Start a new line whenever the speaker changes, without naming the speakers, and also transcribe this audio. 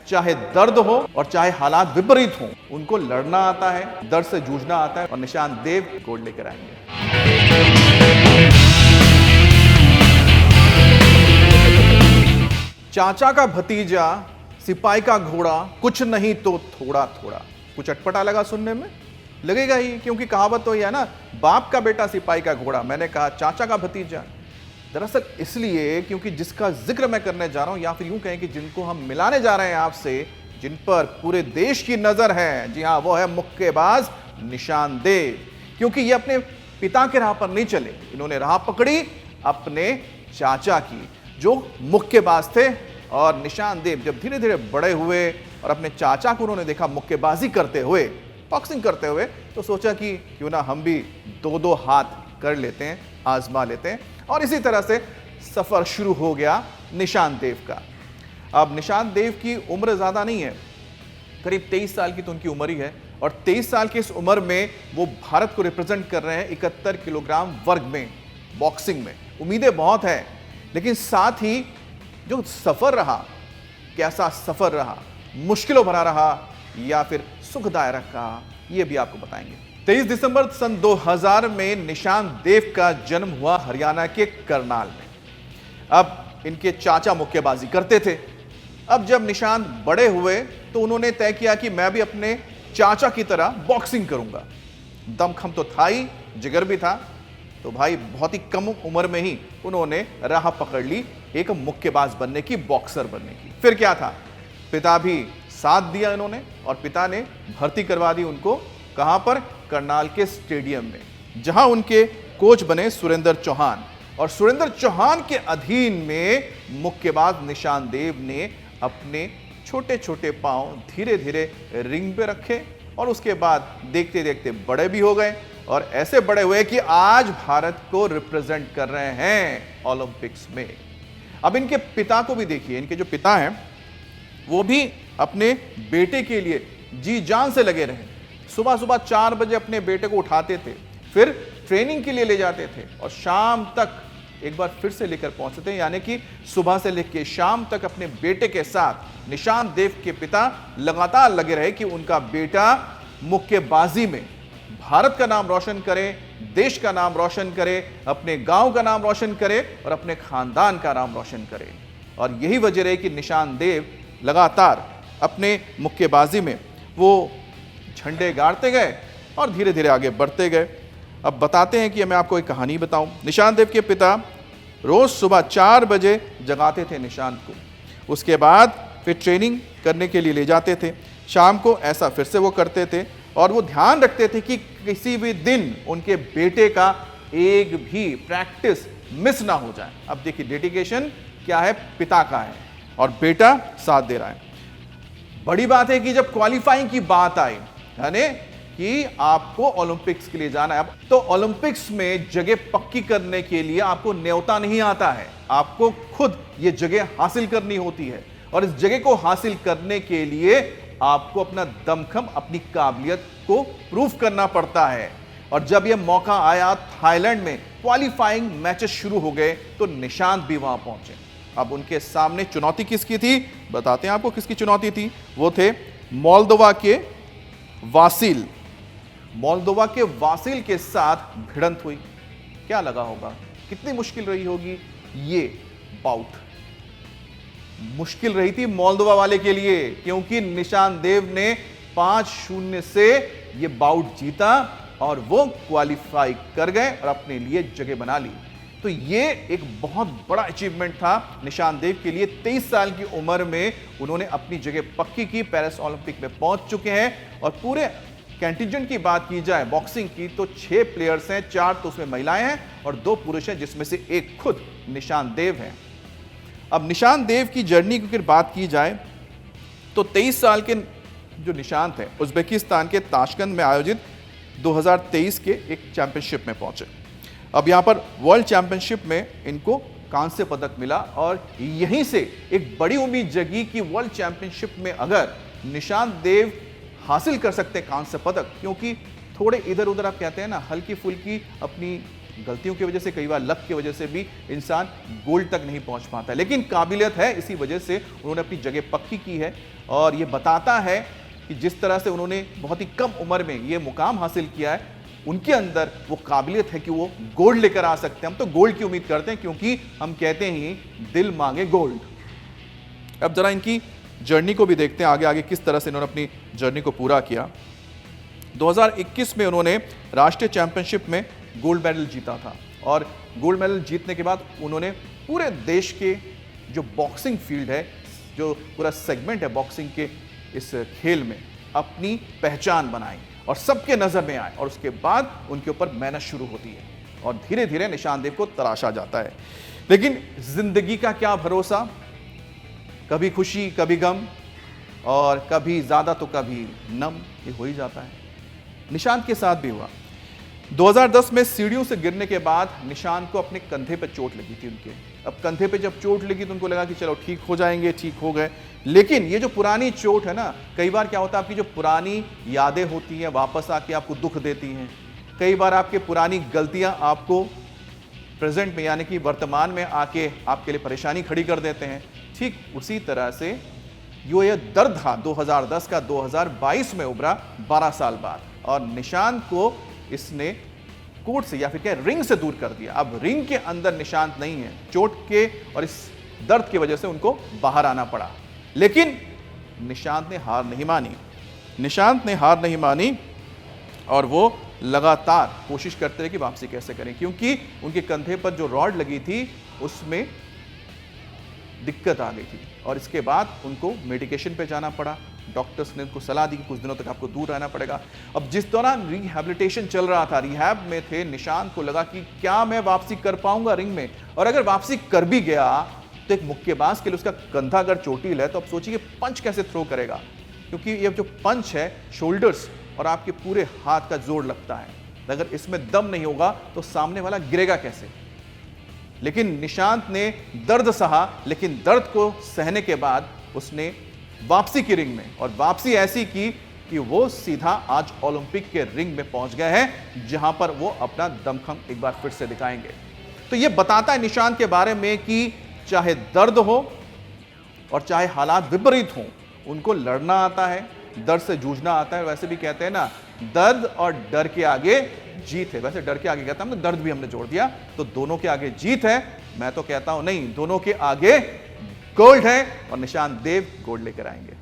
चाहे दर्द हो और चाहे हालात विपरीत हो, उनको लड़ना आता है, दर्द से जूझना आता है और निशांत देव गोल्ड लेकर आएंगे। चाचा का भतीजा, सिपाही का घोड़ा, कुछ नहीं तो थोड़ा थोड़ा। कुछ अटपटा लगा सुनने में? लगेगा ही, क्योंकि कहावत तो ये है ना, बाप का बेटा सिपाही का घोड़ा। मैंने कहा चाचा का भतीजा, दरअसल इसलिए क्योंकि जिसका जिक्र मैं करने जा रहा हूं, या फिर यूं कहें कि जिनको हम मिलाने जा रहे हैं आपसे, जिन पर पूरे देश की नजर है, जी हां, वो है मुक्केबाज निशांत देव। क्योंकि ये अपने पिता के राह पर नहीं चले, इन्होंने राह पकड़ी अपने चाचा की, जो मुक्केबाज थे। और निशांत देव जब धीरे धीरे बड़े हुए और अपने चाचा को उन्होंने देखा मुक्केबाजी करते हुए, बॉक्सिंग करते हुए, तो सोचा कि क्यों ना हम भी दो दो हाथ कर लेते हैं, आजमा लेते हैं। और इसी तरह से सफर शुरू हो गया निशांत देव का। अब निशांत देव की उम्र ज्यादा नहीं है, करीब 23 साल की तो उनकी उम्र ही है। और 23 साल की इस उम्र में वो भारत को रिप्रेजेंट कर रहे हैं 71 किलोग्राम वर्ग में, बॉक्सिंग में। उम्मीदें बहुत है, लेकिन साथ ही जो सफर रहा, कैसा सफर रहा, मुश्किलों भरा रहा या फिर सुखदायक रहा, ये भी आपको बताएंगे। 23 दिसंबर सन 2000 में निशांत देव का जन्म हुआ हरियाणा के करनाल में। अब इनके चाचा मुक्केबाजी करते थे। अब जब निशांत बड़े हुए तो उन्होंने तय किया कि मैं भी अपने चाचा की तरह बॉक्सिंग करूंगा। दमखम तो था ही, जिगर भी था, तो भाई बहुत ही कम उम्र में ही उन्होंने राह पकड़ ली एक मुक्केबाज बनने की, बॉक्सर बनने की। फिर क्या था, पिता भी साथ दिया इन्होंने, और पिता ने भर्ती करवा दी उनको। कहां पर? करनाल के स्टेडियम में, जहां उनके कोच बने सुरेंद्र चौहान। और सुरेंद्र चौहान के अधीन में मुक्केबाज निशांत देव ने अपने छोटे छोटे पांव धीरे धीरे रिंग पे रखे, और उसके बाद देखते देखते बड़े भी हो गए, और ऐसे बड़े हुए कि आज भारत को रिप्रेजेंट कर रहे हैं ओलंपिक्स में। अब इनके पिता को भी देखिए, इनके जो पिता हैं वो भी अपने बेटे के लिए जी जान से लगे रहे। सुबह सुबह 4 बजे अपने बेटे को उठाते थे, फिर ट्रेनिंग के लिए ले जाते थे, और शाम तक एक बार फिर से लेकर पहुंचते थे। यानी कि सुबह से लेकर शाम तक अपने बेटे के साथ निशांत देव के पिता लगातार लगे रहे कि उनका बेटा मुक्केबाजी में भारत का नाम रोशन करे, देश का नाम रोशन करे, अपने गांव का नाम रोशन करे और अपने खानदान का नाम रोशन करे। और यही वजह रही कि निशांत देव लगातार अपने मुक्केबाजी में वो झंडे गाड़ते गए और धीरे धीरे आगे बढ़ते गए। अब बताते हैं कि मैं आपको एक कहानी बताऊं। निशांत देव के पिता रोज सुबह 4 बजे जगाते थे निशांत को, उसके बाद फिर ट्रेनिंग करने के लिए ले जाते थे। शाम को ऐसा फिर से वो करते थे, और वो ध्यान रखते थे कि किसी भी दिन उनके बेटे का एक भी प्रैक्टिस मिस ना हो जाए। अब देखिए डेडिकेशन क्या है, पिता का है और बेटा साथ दे रहा है। बड़ी बात है कि जब क्वालिफाइंग की बात आई, यानी कि आपको ओलंपिक्स के लिए जाना है, तो ओलंपिक्स में जगह पक्की करने के लिए आपको न्योता नहीं आता है, आपको खुद ये जगह हासिल करनी होती है। और इस जगह को हासिल करने के लिए आपको अपना दमखम, अपनी काबिलियत को प्रूव करना पड़ता है। और जब यह मौका आया थाईलैंड में, क्वालिफाइंग मैचेस शुरू हो गए, तो निशांत भी वहां पहुंचे। अब उनके सामने चुनौती किसकी थी, बताते हैं आपको किसकी चुनौती थी। वो थे मोल्दोवा के वासिल। मोल्दोवा के वासिल के साथ भिड़ंत हुई। क्या लगा होगा, कितनी मुश्किल रही होगी ये बाउट। मुश्किल रही थी मोल्दोवा वाले के लिए, क्योंकि निशांत देव ने 5-0 से ये बाउट जीता और वो क्वालिफाई कर गए और अपने लिए जगह बना ली। तो ये एक बहुत बड़ा अचीवमेंट था निशांत देव के लिए। 23 साल की उम्र में उन्होंने अपनी जगह पक्की की, पेरिस ओलंपिक में पहुंच चुके हैं। और पूरे कंटिजेंट की बात की जाए बॉक्सिंग की, तो 6 प्लेयर्स हैं, 4 तो उसमें महिलाएं हैं और 2 पुरुष हैं, जिसमें से एक खुद निशांत देव हैं। अब निशांत देव की जर्नी की बात की जाए तो 23 साल के जो निशांत हैं, उज्बेकिस्तान के ताशकंद में आयोजित 2023 के एक चैंपियनशिप में पहुंचे। अब यहां पर वर्ल्ड चैंपियनशिप में इनको कांस्य पदक मिला, और यहीं से एक बड़ी उम्मीद जगी कि वर्ल्ड चैंपियनशिप में अगर निशांत देव हासिल कर सकते हैं कांस्य पदक, क्योंकि थोड़े इधर उधर आप कहते हैं ना, हल्की फुल्की अपनी गलतियों की वजह से, कई बार लक की वजह से भी इंसान गोल्ड तक नहीं पहुंच पाता है, लेकिन काबिलियत है, इसी वजह से उन्होंने अपनी जगह पक्की की है। और ये बताता है कि जिस तरह से उन्होंने बहुत ही कम उम्र में ये मुकाम हासिल किया है, उनके अंदर वो काबिलियत है कि वो गोल्ड लेकर आ सकते हैं। हम तो गोल्ड की उम्मीद करते हैं, क्योंकि हम कहते हैं दिल मांगे गोल्ड। अब जरा इनकी जर्नी को भी देखते हैं, आगे आगे किस तरह से इन्होंने अपनी जर्नी को पूरा किया। 2021 में उन्होंने राष्ट्रीय चैंपियनशिप में गोल्ड मेडल जीता था, और गोल्ड मेडल जीतने के बाद उन्होंने पूरे देश के जो बॉक्सिंग फील्ड है, जो पूरा सेगमेंट है बॉक्सिंग के इस खेल में, अपनी पहचान बनाई और सबके नजर में आए। और उसके बाद उनके ऊपर मेहनत शुरू होती है और धीरे धीरे निशान देव को तराशा जाता है। लेकिन जिंदगी का क्या भरोसा, कभी खुशी कभी गम, और कभी ज्यादा तो कभी नम, ये हो ही जाता है। निशांत के साथ भी हुआ। 2010 में सीढ़ियों से गिरने के बाद निशांत को अपने कंधे पर चोट लगी थी उनके। अब कंधे पे जब चोट लगी तो उनको लगा कि चलो ठीक हो जाएंगे, ठीक हो गए। लेकिन ये जो पुरानी चोट है ना, कई बार क्या होता है, आपकी जो पुरानी यादें होती हैं वापस आके आपको दुख देती हैं। कई बार आपकी पुरानी गलतियां आपको प्रेजेंट में यानी कि वर्तमान में आके आपके लिए परेशानी खड़ी कर देते हैं। ठीक उसी तरह से ये दर्द था 2010 का 2022 में उभरा 12 साल बाद, और निशांत को इसने कोर्ट से या फिर क्या रिंग से दूर कर दिया। अब रिंग के अंदर निशांत नहीं है, चोट के और इस दर्द की वजह से उनको बाहर आना पड़ा। लेकिन निशांत ने हार नहीं मानी, निशांत ने हार नहीं मानी, और वो लगातार कोशिश करते रहे कि वापसी कैसे करें, क्योंकि उनके कंधे पर जो रॉड लगी थी उसमें दिक्कत आ गई थी। और इसके बाद उनको मेडिकेशन पे जाना पड़ा। डॉक्टर्स ने उनको सलाह दी कि कुछ दिनों तक आपको दूर रहना पड़ेगा। अब जिस दौरान रिहैबिलिटेशन चल रहा था, रिहैब में थे, निशांत को लगा कि क्या मैं वापसी कर पाऊंगा रिंग में, और अगर वापसी कर भी गया तो एक मुक्केबाज के लिए उसका कंधा अगर चोटिल है तो अब सोचिए पंच कैसे थ्रो करेगा, क्योंकि ये जो पंच है शोल्डर्स और आपके पूरे हाथ का जोर लगता है। अगर इसमें दम नहीं होगा तो सामने वाला गिरेगा कैसे। लेकिन निशांत ने दर्द सहा, लेकिन दर्द को सहने के बाद उसने वापसी की रिंग में, और वापसी ऐसी की कि वो सीधा आज ओलंपिक के रिंग में पहुंच गए हैं, जहां पर वो अपना दमखम एक बार फिर से दिखाएंगे। तो ये बताता है निशांत के बारे में कि चाहे दर्द हो और चाहे हालात विपरीत हों, उनको लड़ना आता है, दर्द से जूझना आता है। वैसे भी कहते हैं ना, दर्द और डर के आगे जीत है। वैसे डर के आगे कहता हूं, दर्द भी हमने जोड़ दिया, तो दोनों के आगे जीत है। मैं तो कहता हूं नहीं, दोनों के आगे गोल्ड है, और निशांत देव गोल्ड लेकर आएंगे।